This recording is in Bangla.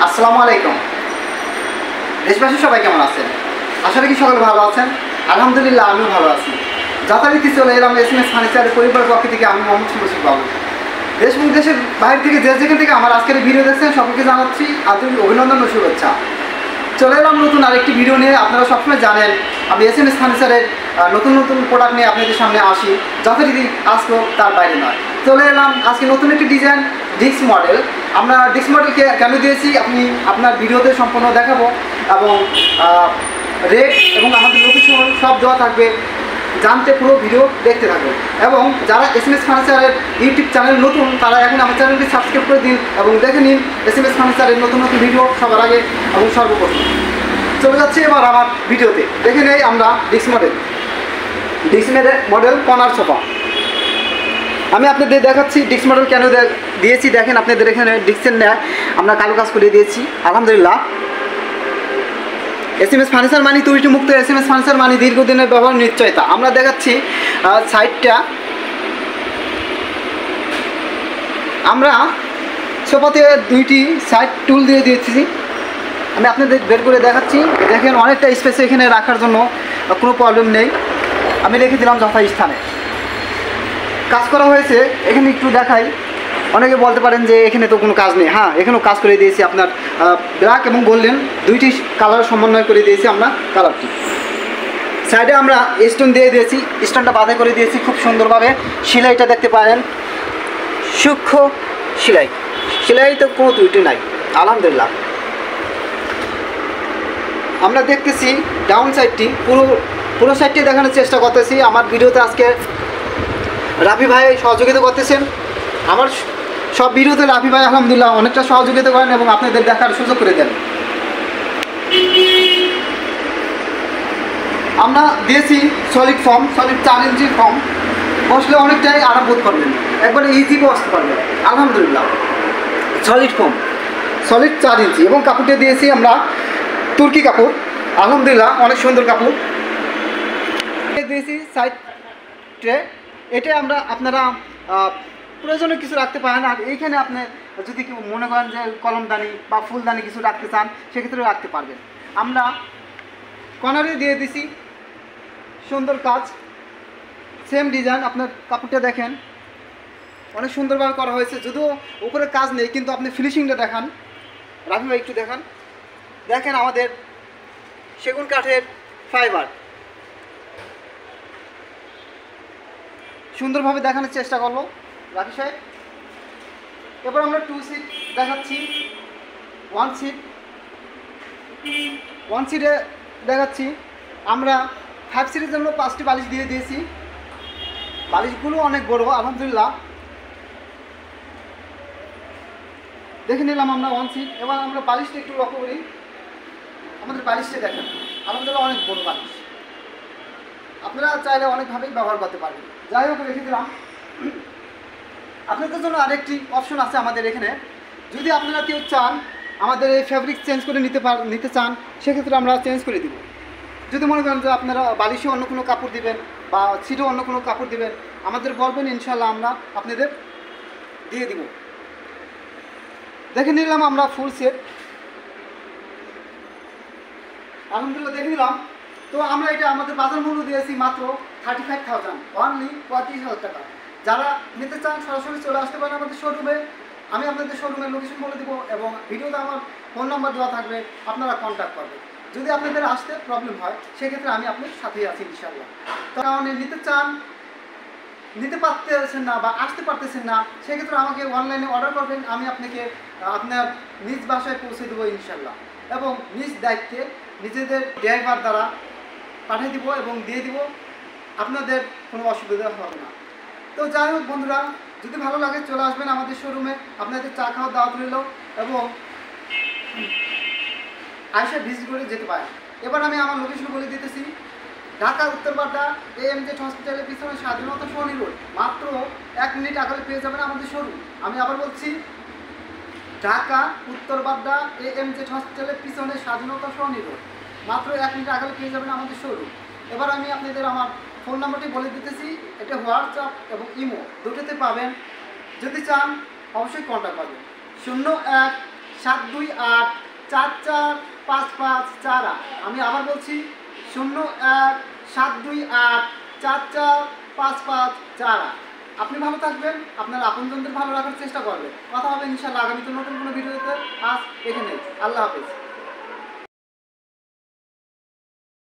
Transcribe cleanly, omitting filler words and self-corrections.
আসসালামু আলাইকুম। দেশবাসী সবাই কেমন আছেন? আশা করি সকলে ভালো আছেন। আলহামদুলিল্লাহ আমিও ভালো আছি। যথারীতি চলে এলাম এসএমএস ফার্নিচারের পরিবার পক্ষ থেকে। আমি মোহাম্মদ সুরজিৎ বাবু। দেশ এবং দেশের বাইরে থেকে যে যেখান থেকে আমার আজকের ভিডিও দেখছেন সকলকে জানাচ্ছি আন্তরিক অভিনন্দন ও শুভেচ্ছা। চলে এলাম নতুন আরেকটি ভিডিও নিয়ে। আপনারা সবসময় জানেন আমি এসএমএস ফার্নিচারের নতুন নতুন প্রোডাক্ট নিয়ে আপনাদের সামনে আসি। যথারীতি আজকেও তার বাইরে নয়। চলে এলাম আজকে নতুন একটি ডিজাইন ডিস্ক মডেল। আমরা ডিস্ক মডেলকে কেন দিয়েছি আপনি আপনার ভিডিওতে সম্পূর্ণ দেখাবো এবং রেট এবং আমাদের লোকেশন সব দেওয়া থাকবে। জানতে পুরো ভিডিও দেখতে থাকবেন এবং যারা এসএমএস ফার্নিচারের ইউটিউব চ্যানেল নতুন তারা এখন আমার চ্যানেলটি সাবস্ক্রাইব করে দিন এবং দেখে নিন এসএমএস ফার্নিচারের নতুন নতুন ভিডিও সবার আগে এবং সর্বপ্রথম। চলে যাচ্ছি এবার আমার ভিডিওতে। দেখে নেই আমরা ডিস্ক মডেল কর্নার সোফা। আমি আপনাদের দেখাচ্ছি ডিস্ক মডেল কেন দিয়েছি। দেখেন আপনাদের এখানে ডিস্কের নেয় আমরা কালো কাজ করে দিয়েছি আলহামদুলিল্লাহ। এসএমএস ফার্নিচার মানি ত্রুটি মুক্ত, এসএমএস ফার্নিচার মানি দীর্ঘদিনের ব্যবহার নিশ্চয়তা। আমরা দেখাচ্ছি সাইডটা আমরা সোফাতে দুইটি সাইড টুল দিয়ে দিয়েছি। আমি আপনাদের বের করে দেখাচ্ছি। দেখেন অনেকটা স্পেস এখানে রাখার জন্য কোনো প্রবলেম নেই। আমি রেখে দিলাম যথাস্থানে। কাজ করা হয়েছে এখানে একটু দেখাই। অনেকে বলতে পারেন যে এখানে তো কোনো কাজ নেই। হ্যাঁ, এখানেও কাজ করে দিয়েছি। আপনার ব্ল্যাক এবং গোল্ডেন দুইটি কালার সমন্বয় করে দিয়েছি আমরা কালারটি। সাইডে আমরা স্টোন দিয়ে দিয়েছি, স্টোনটা বাঁধা করে দিয়েছি খুব সুন্দরভাবে। সেলাইটা দেখতে পারেন সূক্ষ্ম সেলাই তো কোনো ত্রুটি নাই আলহামদুলিল্লাহ। আমরা দেখতেছি ডাউন সাইডটি পুরো সাইডটি দেখানোর চেষ্টা করতেছি। আমার ভিডিওতে আজকে রাফি ভাই সহযোগিতা করতেছেন। আমার সব ভিডিওতে রাফি ভাই আলহামদুলিল্লাহ অনেকটা সহযোগিতা করেন এবং আপনাদের দেখার সুযোগ করে দেন। আমরা দিয়েছি সলিড 4 ইঞ্চির ফর্ম। বসলে অনেকটাই আরাম বোধ করবেন, একবারে ইজি বসতে পারবেন আলহামদুলিল্লাহ। সলিড 4 ইঞ্চি এবং কাপড়টা দিয়েছি আমরা তুর্কি কাপড় আলহামদুলিল্লাহ, অনেক সুন্দর কাপড় দিয়েছি। সাইড ট্রে এটা আপনারা প্রয়োজনীয় কিছু রাখতে পারেন। আর এইখানে আপনি যদি কেউ মনে করেন যে কলমদানি বা ফুলদানি কিছু রাখতে চান সেক্ষেত্রে রাখতে পারবেন। আমরা কর্নারে দিয়ে দিছি সুন্দর কাজ, সেম ডিজাইন। আপনার কাপড়টা দেখেন অনেক সুন্দরভাবে করা হয়েছে। যদিও উপরে কাজ নেই কিন্তু আপনি ফিনিশিংটা দেখান রাফি ভাই, একটু দেখেন আমাদের সেগুন কাঠের ফাইবার সুন্দরভাবে দেখানোর চেষ্টা করলো রাফি সাহেব। এবার আমরা 2 সিট দেখাচ্ছি। 1 সিটে দেখাচ্ছি আমরা 5 সিটের জন্য 5টি বালিশ দিয়ে দিয়েছি। বালিশগুলো অনেক বড় আলহামদুলিল্লাহ। দেখে নিলাম আমরা 1 সিট। এবার আমরা বালিশটা একটু লক্ষ্য করি। আমাদের বালিশটা দেখেন আলহামদুলিল্লাহ অনেক বড় বালিশ। আপনারা চাইলে অনেকভাবেই ব্যবহার করতে পারবেন। যাই হোক রেখে দিলাম। আপনাদের জন্য আরেকটি অপশন আছে আমাদের এখানে। যদি আপনারা কেউ চান আমাদের এই ফ্যাব্রিক চেঞ্জ করে নিতে চান সেক্ষেত্রে আমরা চেঞ্জ করে দিব। যদি মনে করেন যে আপনারা বালিশে অন্য কোনো কাপড় দিবেন বা সিটে অন্য কোনো কাপড় দিবেন আমাদের বলবেন, ইনশাল্লাহ আমরা আপনাদের দিয়ে দিব। দেখে নিলাম আমরা ফুল সেট আলহামদুলিল্লাহ দেখে নিলাম। তো আমরা এটা আমাদের বাজার মূল্য দিয়েছি মাত্র 35,000, অনলি 35,000 টাকা। যারা নিতে চান সরাসরি চলে আসতে পারেন আমাদের শোরুমে। আমি আপনাদের শোরুমের লোকেশন বলে দিব এবং ভিডিওতে আমার ফোন নাম্বার দেওয়া থাকবে, আপনারা কন্ট্যাক্ট করবেন। যদি আপনাদের আসতে প্রবলেম হয় সেক্ষেত্রে আমি আপনার সাথেই আছি ইনশাআল্লাহ। কারণ নিতে চান নিতে পারতেছেন না বা আসতে পারতেছেন না সেক্ষেত্রে আমাকে অনলাইনে অর্ডার করবেন। আমি আপনাকে আপনার নিজ বাসায় পৌঁছে দেবো ইনশাআল্লাহ এবং নিজ দায়িত্বে নিজেদের ড্রাইভার দ্বারা পাঠিয়ে দিব এবং দিয়ে দিব। আপনাদের কোনো অসুবিধা হবে না। তো যাই হোক বন্ধুরা, যদি ভালো লাগে চলে আসবেন আমাদের শোরুমে। আপনাদের চা খাওয়ার দাওয়াত রইল এবং আইসা ভিজিট করে যেতে পারেন। এবার আমি আমার লোকেশন বলে দিতেছি। ঢাকা উত্তরপাড়া AMZ হসপিটালের পিছনে স্বাধীনতা সরণি রোড। মাত্র 1 মিনিট আগে পেয়ে যাবেন আমাদের শোরুম। আমি আবার বলছি, ঢাকা উত্তরপাড়া AMZ হসপিটালের পিছনে স্বাধীনতা সরণি রোড। মাত্র 1 মিনিট আগে পেয়ে যাবেন আমাদের শোরুম। এবার আমি আপনাদের আমার ফোন নাম্বারটি বলে দিতেছি। এটা হোয়াটসঅ্যাপ এবং ইমো দুটোতে পাবেন। যদি চান অবশ্যই কন্ট্যাক্ট করবেন। 01 0172844544। আমি আবার বলছি 0172844544। আপনি ভালো থাকবেন, আপনার আপনজনদের ভালো রাখার চেষ্টা করবেন। কথা হবে ইনশাআল্লাহ আগামীতে নতুন কোনো ভিডিওতে। আজ এখানে, আল্লাহ হাফেজ।